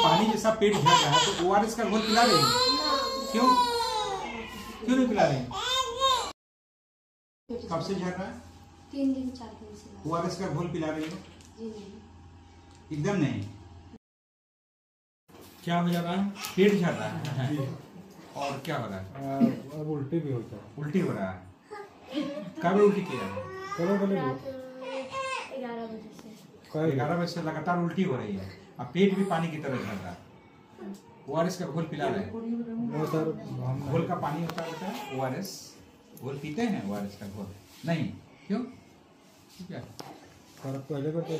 पानी जैसा पेट झड़ रहा है तो ओआरएस का घोल पिला रही है? क्यों क्यों नहीं पिला रही? कब से झड़ रहा है? 3 दिन 4 दिन से। ओआरएस का घोल पिला रही है? जी नहीं। एकदम नहीं। क्या हो जा रहा है? पेट झड़ रहा है और क्या हो रहा है? अब उल्टी भी होता है। उल्टी हो रहा है। कब उल्टी किया है? चलो चलो 11 बजे से। 11 बजे से लगातार उल्टी हो रही है। अब पेट भी पानी की तरह झड़ रहा है। ओआरएस का घोल पिला रहे हैं? नो सर, घोल का पानी होता है ओआरएस। घोल पीते हैं ओआरएस का घोल? नहीं। क्यों? क्या सर पहले करते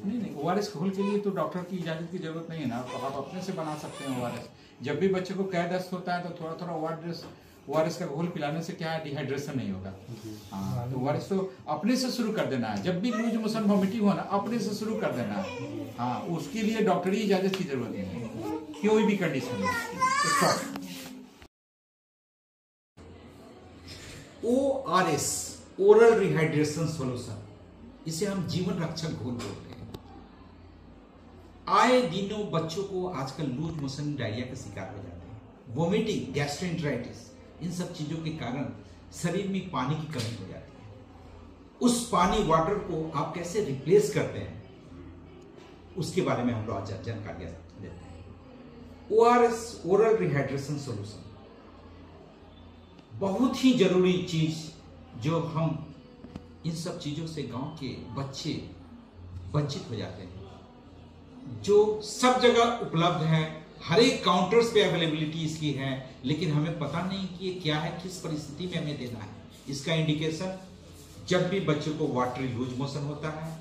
नहीं ओआरएस घोल के लिए तो डॉक्टर की इजाजत की जरूरत नहीं है ना, तो आप अपने से बना सकते हैं ओआरएस। जब भी बच्चे को कै दस्त होता है तो थोड़ा थोड़ा ओआरएस का घोल पिलाने से क्या है, डिहाइड्रेशन नहीं होगा। हाँ, तो ओआरएस तो अपने से शुरू कर देना है। जब भी लूज मोशन वॉमिटिंग होना अपने से शुरू कर देना है। हाँ, उसके लिए डॉक्टरी इजाजत की जरूरत नहीं है कोई भी कंडीशन में। ओआरएस ओरल रिहाइड्रेशन सॉल्यूशन, इसे हम जीवन रक्षक घोल बोलते हैं। आए दिनों बच्चों को आजकल लूज मोशन डायरिया का शिकार हो जाते हैं, वोमिटिंग, गैस्ट्रोएंटेराइटिस, इन सब चीजों के कारण शरीर में पानी की कमी हो जाती है। उस पानी वाटर को आप कैसे रिप्लेस करते हैं उसके बारे में हम लोग आज जानकारियां देते हैं। ओआरएस ओरल रिहाइड्रेशन सॉल्यूशन बहुत ही जरूरी चीज, जो हम इन सब चीजों से गांव के बच्चे वंचित हो जाते हैं, जो सब जगह उपलब्ध है, हर एक काउंटर्स पे अवेलेबिलिटी इसकी है, लेकिन हमें पता नहीं कि ये क्या है, किस परिस्थिति में हमें देना है। इसका इंडिकेशन जब भी बच्चे को वाटरी लूज मोशन होता है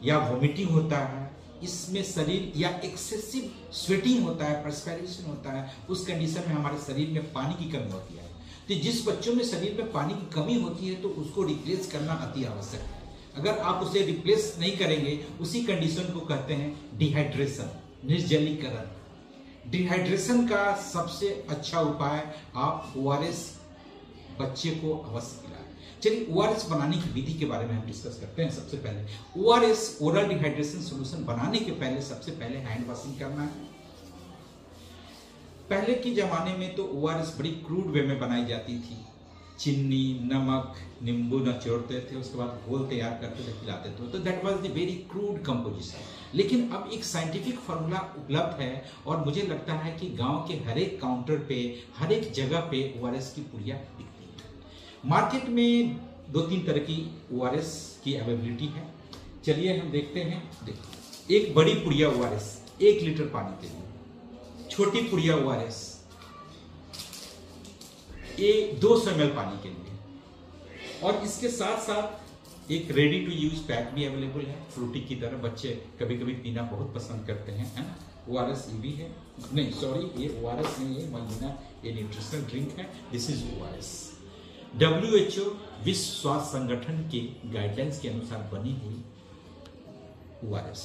या वोमिटिंग होता है, इसमें शरीर या एक्सेसिव स्वेटिंग होता है, पर्सपिरेशन होता है, उस कंडीशन में हमारे शरीर में पानी की कमी होती है। तो जिस बच्चों में शरीर में पानी की कमी होती है तो उसको रिप्लेस करना अति आवश्यक है। अगर आप उसे रिप्लेस नहीं करेंगे, उसी कंडीशन को कहते हैं डिहाइड्रेशन, निर्जलीकरण। डिहाइड्रेशन का सबसे अच्छा उपाय आप ओआरएस बच्चे को अवश्य पिलाएं। चलिए ओआरएस बनाने की विधि के बारे में हम डिस्कस करते हैं। सबसे पहले ओआरएस ओरल डिहाइड्रेशन सॉल्यूशन बनाने के पहले सबसे पहले हैंड वॉशिंग करना है। पहले के जमाने में तो ओआरएस बड़ी क्रूड वे में बनाई जाती थी। चीनी, नमक, नींबू निचोड़ते थे, उसके बाद घोल तैयार करके पिलाते थे, तो that was the very crude composition. लेकिन अब एक साइंटिफिक फार्मूला उपलब्ध है और मुझे लगता है कि गांव के हर एक काउंटर पे, हर एक जगह पे ओआरएस की पुड़िया बिकती है। मार्केट में 2-3 तरह की ओआरएस की अवेलेबिलिटी है। चलिए हम देखते हैं। देखिए, एक बड़ी पुड़िया ओआरएस 1 लीटर पानी के लिए, छोटी पुड़िया ओआरएस ये 200 ml पानी के लिए, और इसके साथ साथ एक रेडी टू यूज पैक भी अवेलेबल है। फ्रूटी की तरह बच्चे कभी कभी पीना बहुत पसंद करते हैं, है ना। ओआरएस ये भी है, नहीं सॉरी, ये ओआरएस नहीं है, महीना ये न्यूट्रिशनल ड्रिंक है। This is ORS. WHO विश्व स्वास्थ्य संगठन के गाइडलाइंस के अनुसार बनी हुई ओआरएस।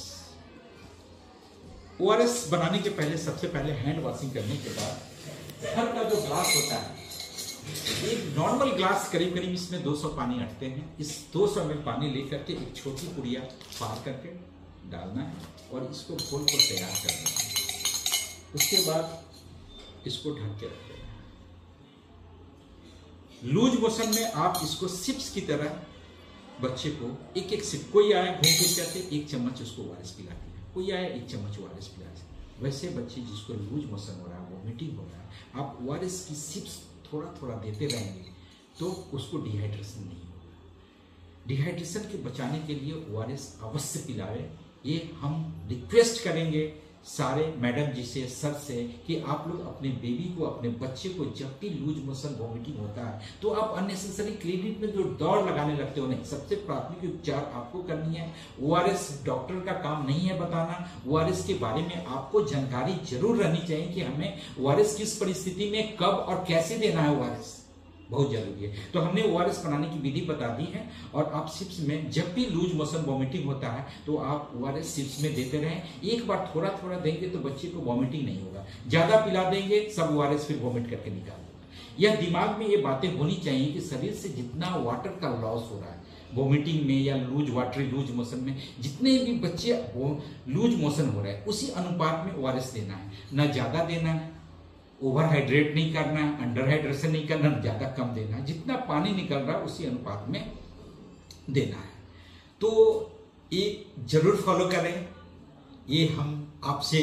ओआरएस बनाने के पहले सबसे पहले हैंड वॉशिंग करने के बाद घर का जो ग्लास होता है, एक नॉर्मल ग्लास करीब करीब इसमें 200 पानी अटते हैं। इस 200 ml पानी लेकर के एक छोटी पुड़िया पार करके डालना है और इसको घोल को तैयार करना है। उसके बाद इसको ढक के रख देना है। लूज मोशन में आप इसको सिप्स की तरह बच्चे को एक एक सिप, कोई आए घूम फिर करके 1 चम्मच उसको ओआरएस पिलाते हैं, कोई आए 1 चम्मच ओआरएस पिलाते हैं। वैसे बच्चे जिसको लूज मोशन हो रहा है, वोमिटिंग हो रहा है, आप ओआरएस की सिप्स थोड़ा थोड़ा देते रहेंगे तो उसको डिहाइड्रेशन नहीं होगा। डिहाइड्रेशन के बचाने के लिए ओआरएस अवश्य पिलावे। ये हम रिक्वेस्ट करेंगे सारे मैडम जी से, सर से, कि आप लोग अपने बेबी को, अपने बच्चे को जब भी लूज मोशन वॉमिटिंग होता है तो आप अननेसेसरी क्लिनिक में जो दौड़ लगाने लगते हो, नहीं, सबसे प्राथमिक उपचार आपको करनी है। ओआरएस डॉक्टर का काम नहीं है बताना। ओआरएस के बारे में आपको जानकारी जरूर रहनी चाहिए कि हमें ओआरएस किस परिस्थिति में कब और कैसे देना है। ओआरएस बहुत जरूरी है। तो हमने ओआरएस बनाने की विधि बता दी है, और आप सिप्स में जब भी लूज मोशन वॉमिटिंग होता है तो आप ओआरएस सिप्स में देते रहें। एक बार थोड़ा थोड़ा देंगे तो बच्चे को वॉमिटिंग नहीं होगा। ज्यादा पिला देंगे सब ओआरएस फिर वॉमिट करके निकाल देगा। यह दिमाग में ये बातें होनी चाहिए कि शरीर से जितना वाटर का लॉस हो रहा है, वोमिटिंग में या लूज मोशन में जितने भी बच्चे लूज मोशन हो रहे हैं उसी अनुपात में ओआरएस देना है, ना ज्यादा देना है, ओवर हाइड्रेट नहीं करना है, अंडर हाइड्रेशन नहीं करना, ज्यादा कम देना है, जितना पानी निकल रहा है उसी अनुपात में देना है। तो ये जरूर फॉलो करें। ये हम आपसे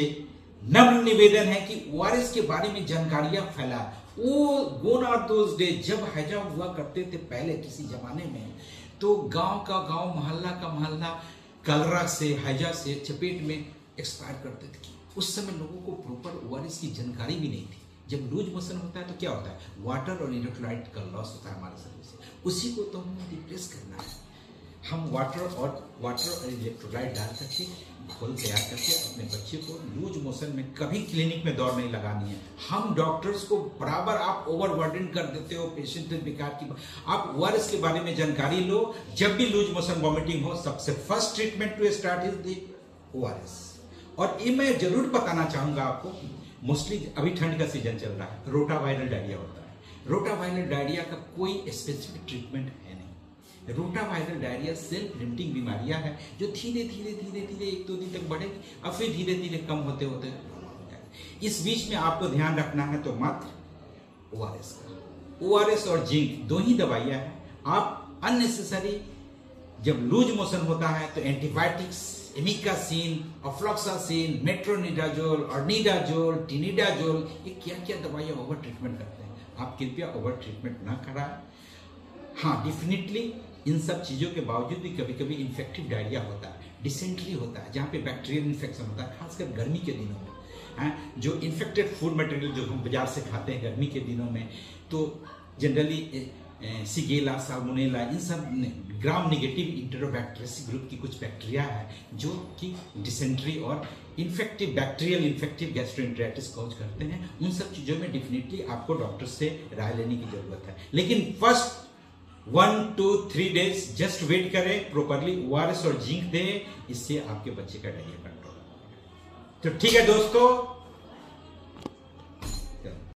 नम्र निवेदन है कि ओआरएस के बारे में जानकारियां फैलाएं। वो गोन आर दोज डे जब हैजा हुआ करते थे पहले किसी जमाने में, तो गांव का गांव, मोहल्ला का मोहल्ला कलरा से, हैजा से चपेट में एक्सपायर करते थे। उस समय लोगों को प्रॉपर ओआरएस की जानकारी भी नहीं थी। जब लूज मोशन होता है तो क्या होता है, वाटर और इलेक्ट्रोलाइट का लॉस होता है हमारे शरीर से, उसी को तो हमें रिप्लेस करना है। हम वाटर और इलेक्ट्रोलाइट डाल करके घोल तैयार करके अपने बच्चे को लूज मोशन में कभी क्लिनिक में दौड़ नहीं लगानी है। हम डॉक्टर्स को बराबर आप ओवरबर्डन कर देते हो पेशेंट बेकार की। आप ओआरएस के बारे में जानकारी लो। जब भी लूज मोशन वॉमिटिंग हो, सबसे first treatment to start is the ORS. और ये मैं जरूर बताना चाहूंगा आपको, मोस्टली अभी ठंड का सीजन चल रहा है, रोटावायरल डायरिया होता है। रोटावायरल डायरिया का कोई स्पेसिफिक ट्रीटमेंट है नहीं। रोटावायरल डायरिया सेल्फ लिमिटिंग बीमारियां है जो धीरे धीरे धीरे धीरे 1-2 दिन तक बढ़ेगी और फिर धीरे धीरे कम होते होते इस बीच में आपको ध्यान रखना है तो मात्र ओआरएस का। ओआरएस और जिंक 2 ही दवाइयां हैं। आप अननेसेसरी जब लूज मोशन होता है तो एंटीबायोटिक्स, एमिकासिन, अफ्लॉक्सासिन, मेट्रोनिडाजोल, अर्निडाजोल, टिनिडाजोल, ये क्या क्या दवाइयां ओवर ट्रीटमेंट करते हैं। आप कृपया ओवर ट्रीटमेंट ना कराएं। हाँ, डेफिनेटली इन सब चीजों के बावजूद भी कभी कभी इन्फेक्टिव डायरिया होता है, डिसेंट्री होता है, जहाँ पे बैक्टीरियल इन्फेक्शन होता है, खासकर गर्मी के दिनों में। जो इन्फेक्टेड फूड मटेरियल जो हम बाजार से खाते हैं गर्मी के दिनों में, तो जनरली सिगेला, साल्मोनेला, इन सब ग्राम नेगेटिव इंटेरोबैक्टीरियस ग्रुप की कुछ बैक्टीरिया है जो कि डिसेंट्री और infective bacterial infective gastroenteritis cause करते हैं। उन सब चीजों में डेफिनेटली आपको डॉक्टर से राय लेने की जरूरत है। लेकिन फर्स्ट 1-2-3 डेज जस्ट वेट करें, प्रॉपरली ओआरएस और जिंक दें, इससे आपके बच्चे का डायरिया कंट्रोल होगा। तो ठीक है दोस्तों,